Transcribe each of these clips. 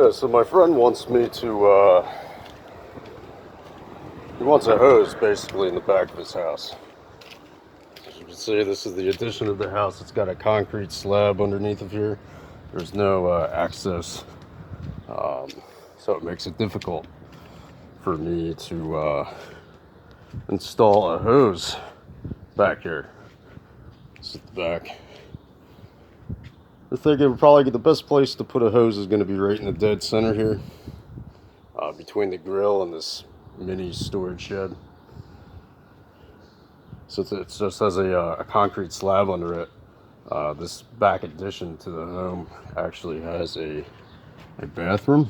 Yeah, so my friend wants me to, he wants a hose basically in the back of his house. As you can see, this is the addition of the house. It's got a concrete slab underneath of here. There's no access, so it makes it difficult for me to install a hose back here. This is the back. I think it would probably get the best place to put a hose is going to be right in the dead center here, between the grill and this mini storage shed. Since it just has a concrete slab under it, this back addition to the home actually has a bathroom.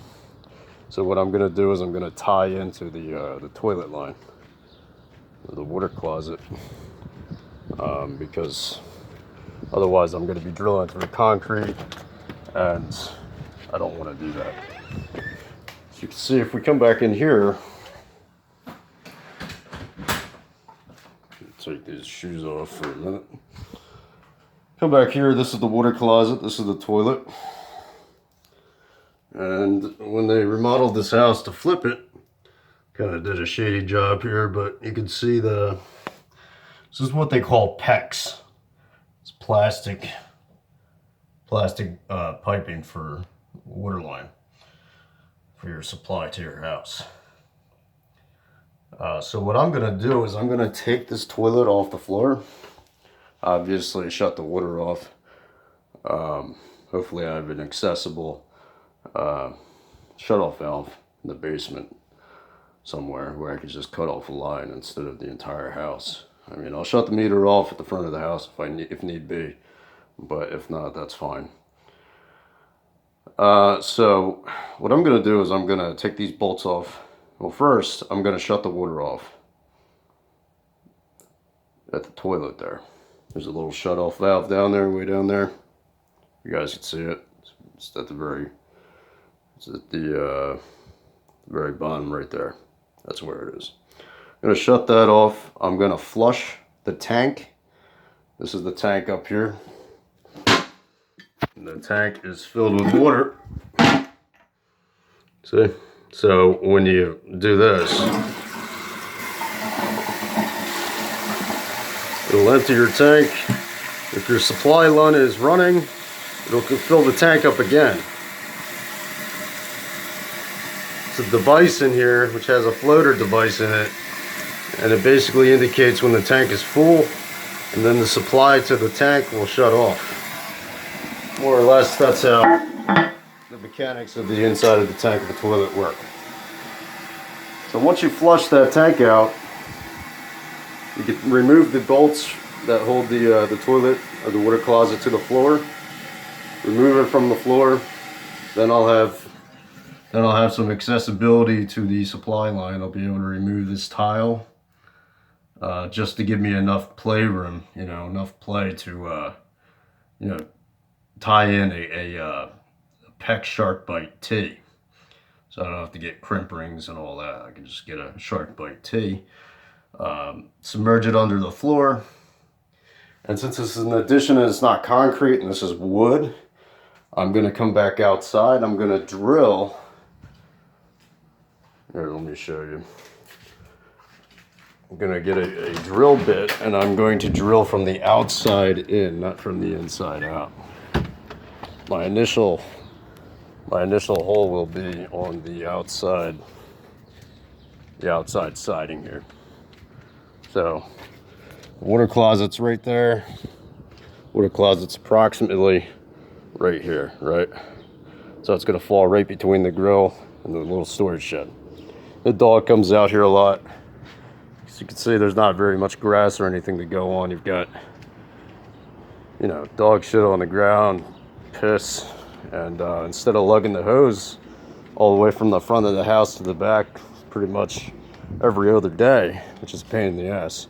So what I'm going to do is I'm going to tie into the toilet line, or the water closet, because otherwise I'm going to be drilling through the concrete, and I don't want to do that. As you can see, if we come back in here, take these shoes off for a minute. Come back here, this is the water closet, this is the toilet. And when they remodeled this house to flip it, kind of did a shady job here, but you can see this is what they call PEX. It's plastic piping for water line for your supply to your house. So what I'm going to do is I'm going to take this toilet off the floor. Obviously shut the water off. Hopefully I have an accessible shut-off valve in the basement somewhere where I could just cut off a line instead of the entire house. I mean, I'll shut the meter off at the front of the house if need be, but if not, that's fine. So what I'm going to do is I'm going to take these bolts off. Well, first, I'm going to shut the water off at the toilet there. There's a little shut-off valve down there, way down there. You guys can see it. It's at the very bottom right there. That's where it is. I'm going to shut that off. I'm going to flush the tank. This is the tank up here. And the tank is filled with water. See? So when you do this, it'll empty your tank. If your supply line is running, it'll fill the tank up again. It's a device in here which has a floater device in it, and it basically indicates when the tank is full, and then the supply to the tank will shut off. More or less, that's how the mechanics of the inside of the tank of the toilet work. So once you flush that tank out, you can remove the bolts that hold the toilet or the water closet to the floor. Remove it from the floor. Then I'll have some accessibility to the supply line. I'll be able to remove this tile just to give me enough playroom, enough play to tie in a PEX Shark Bite T. So I don't have to get crimp rings and all that. I can just get a Shark Bite T, submerge it under the floor. And since this is an addition and it's not concrete and this is wood, I'm going to come back outside. I'm going to drill. Here, let me show you. I'm going to get a drill bit, and I'm going to drill from the outside in, not from the inside out. My initial hole will be on the outside siding here. So, water closet's right there. Water closet's approximately right here, right? So it's going to fall right between the grill and the little storage shed. The dog comes out here a lot. As you can see, there's not very much grass or anything to go on. You've got, dog shit on the ground, piss, and instead of lugging the hose all the way from the front of the house to the back pretty much every other day, which is a pain in the ass,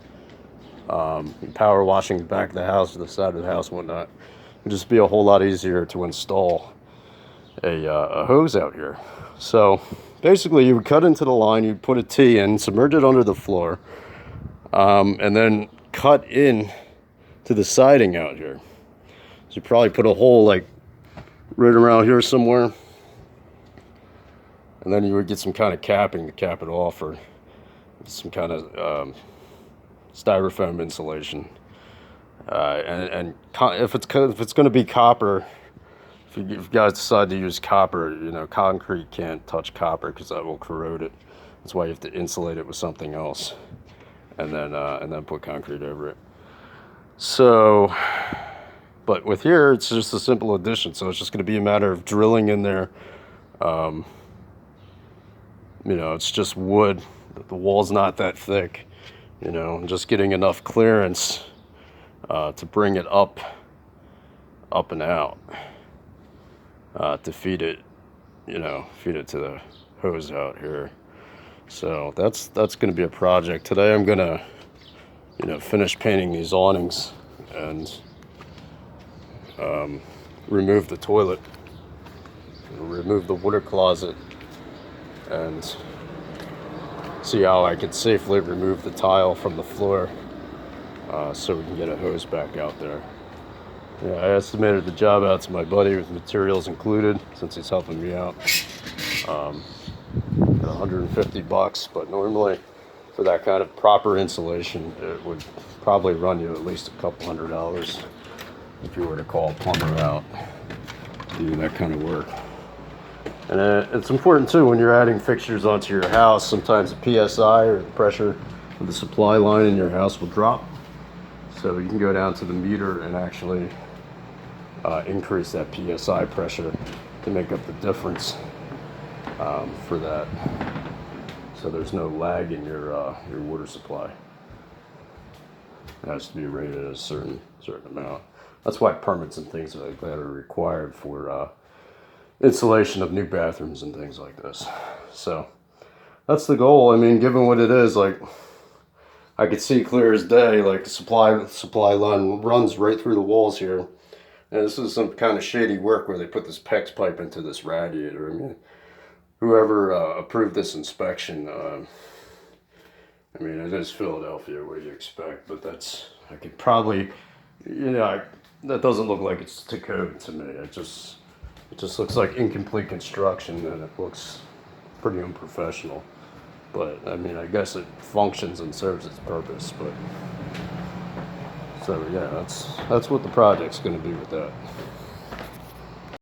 power washing the back of the house or the side of the house and whatnot, it'd just be a whole lot easier to install a hose out here. So basically you would cut into the line, you'd put a T in, submerge it under the floor, and then cut in to the siding out here. So you probably put a hole like right around here somewhere, and then you would get some kind of capping to cap it off, or some kind of styrofoam insulation. If it's going to be copper, if you guys decide to use copper, you know, concrete can't touch copper because that will corrode it. That's why you have to insulate it with something else, and then put concrete over it. So, but with here, it's just a simple addition. So it's just going to be a matter of drilling in there. You know, it's just wood. The wall's not that thick. You know, and just getting enough clearance to bring it up and out to feed it. You know, feed it to the hose out here. So that's going to be a project. Today I'm going to, you know, finish painting these awnings and remove the toilet, remove the water closet, and see how I could safely remove the tile from the floor so we can get a hose back out there. Yeah, I estimated the job out to my buddy with materials included, since he's helping me out. $150, but normally for that kind of proper insulation, it would probably run you at least a couple $100 if you were to call a plumber out to do that kind of work. And it's important too, when you're adding fixtures onto your house, sometimes the PSI, or the pressure of the supply line in your house, will drop. So you can go down to the meter and actually increase that PSI pressure to make up the difference for that. So there's no lag in your water supply. It has to be rated at a certain amount. That's why permits and things like that are required for installation of new bathrooms and things like this. So that's the goal. I mean, given what it is, like, I could see clear as day, like the supply line runs right through the walls here. And this is some kind of shady work where they put this PEX pipe into this radiator. I mean, whoever approved this inspection, I mean, it is Philadelphia, what do you expect? But I could probably, you know, that doesn't look like it's to code to me. It just looks like incomplete construction, and it looks pretty unprofessional. But I mean, I guess it functions and serves its purpose. But so yeah, that's what the project's going to be with that.